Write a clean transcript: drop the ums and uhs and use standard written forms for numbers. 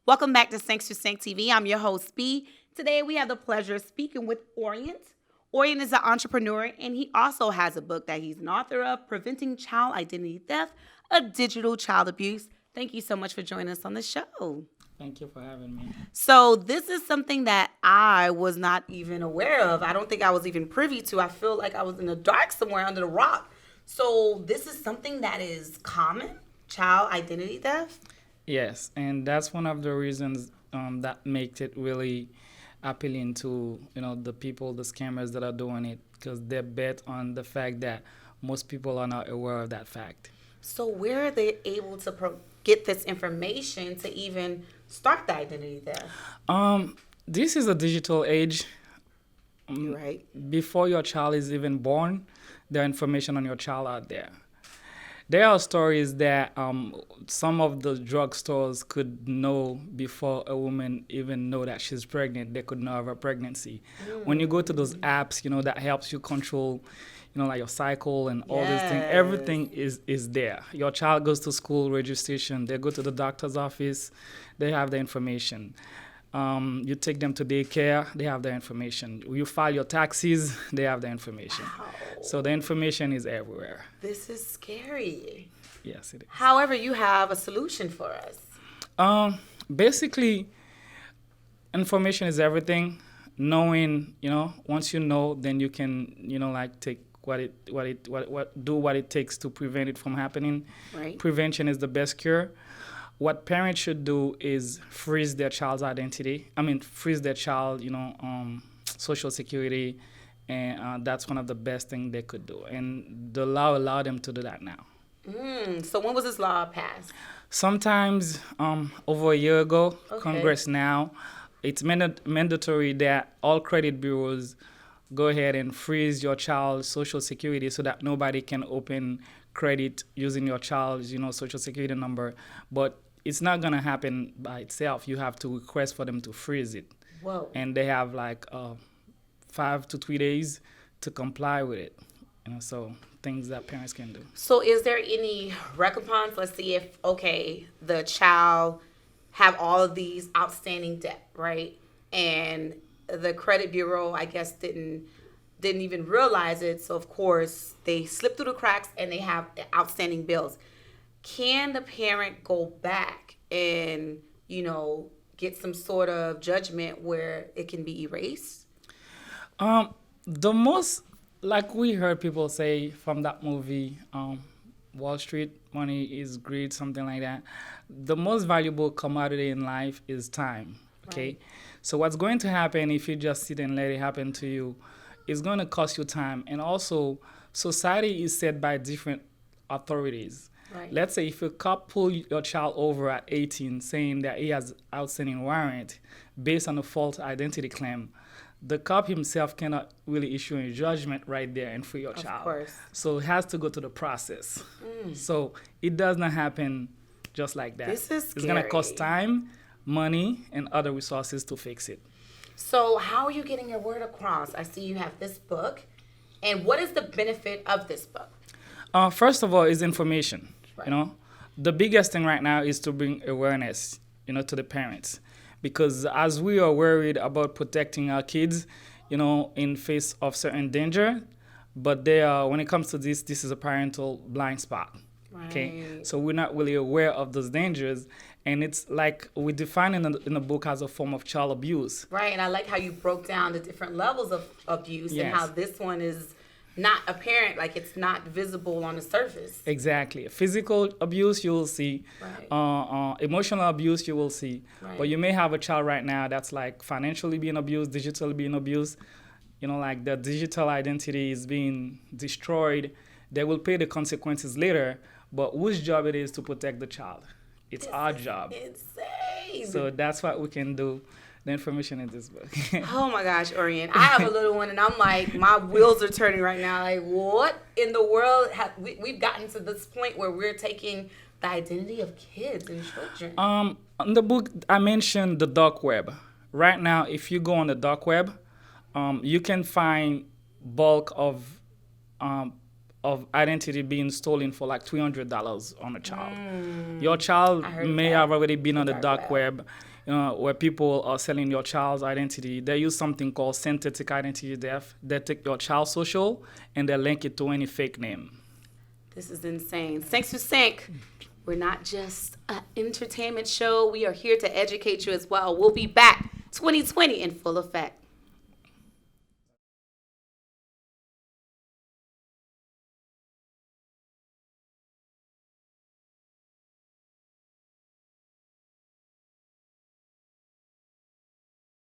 Welcome back to Sanks to Sank TV. I'm your host, B. Today we have the pleasure of speaking with Orient. Orient is an entrepreneur and he also has a book that he's an author of, Preventing Child Identity Theft, a Digital Child Abuse. Thank you so much for joining us on the show. Thank you for having me. So, this is something that I was not even aware of. I don't think I was even privy to. I feel like I was in the dark somewhere under the rock. So, this is something that is common, child identity theft. Yes, and that's one of the reasons that makes it really appealing to the people, the scammers that are doing it, because they bet on the fact that most people are not aware of that fact. So, where are they able to get this information to even start the identity theft? This is a digital age. You're right. Before your child is even born, there are information on your child out there. There are stories that some of the drugstores could know before a woman even know that she's pregnant. They could know of her pregnancy. When you go to those apps, that helps you control, like your cycle and all these things. Everything is there. Your child goes to school registration. They go to the doctor's office. They have the information. You take them to daycare, they have the information. You file your taxes, they have the information. Wow. So the information is everywhere. This is scary. Yes, it is. However, you have a solution for us. Basically, information is everything. Knowing, once you know, then you can, like take do what it takes to prevent it from happening. Right. Prevention is the best cure. What parents should do is freeze their child's identity. Freeze their child, social security, and that's one of the best things they could do. And the law allow them to do that now. So when was this law passed? Sometimes over a year ago, Okay. Congress now, it's mandatory that all credit bureaus go ahead and freeze your child's social security so that nobody can open credit using your child's, social security number. But it's not going to happen by itself. You have to request for them to freeze it. Whoa. And they have 5 to 3 days to comply with it. So things that parents can do. So is there any recompense? Let's see if, okay, the child have all of these outstanding debt, right? And the credit bureau, I guess, didn't even realize it. So, of course, they slip through the cracks and they have outstanding bills. Can the parent go back and, get some sort of judgment where it can be erased? The most, like we heard people say from that movie, Wall Street, money is greed, something like that. The most valuable commodity in life is time. Okay, Right. So what's going to happen if you just sit and let it happen to you is going to cost you time. And also, society is set by different authorities. Right. Let's say if a cop pull your child over at 18 saying that he has outstanding warrant based on a false identity claim, the cop himself cannot really issue a judgment right there and free your child. Of course. So it has to go to the process. So it does not happen just like that. This is It's going to cost scary. time, money, and other resources to fix it. So how are you getting your word across? I see you have this book. And what is the benefit of this book? First of all, is information. Right. The biggest thing right now is to bring awareness, to the parents, because as we are worried about protecting our kids, in face of certain danger, but they are when it comes to this is a parental blind spot. Okay, Right. so we're not really aware of those dangers, and it's like we define in the book as a form of child abuse. Right, and I like how you broke down the different levels of abuse and Yes. how this one is not apparent, like it's not visible on the surface. Exactly. Physical abuse, you will see. Right. Emotional abuse, you will see. Right. But you may have a child right now that's like financially being abused, digitally being abused. Like the digital identity is being destroyed. They will pay the consequences later. But whose job it is to protect the child? It's our job. Insane. So that's what we can do. The information in this book. Oh my gosh, Orient. I have a little one and I'm like, my wheels are turning right now. Like, what in the world? We've gotten to this point where we're taking the identity of kids and children. In the book, I mentioned the dark web. Right now, if you go on the dark web, you can find bulk of identity being stolen for like $300 on a child. Your child I heard may that. have already been on the dark dark web, where people are selling your child's identity. They use something called synthetic identity theft. They take your child's social and they link it to any fake name. This is insane. Thanks to Sync. We're not just an entertainment show. We are here to educate you as well. We'll be back 2020 in full effect.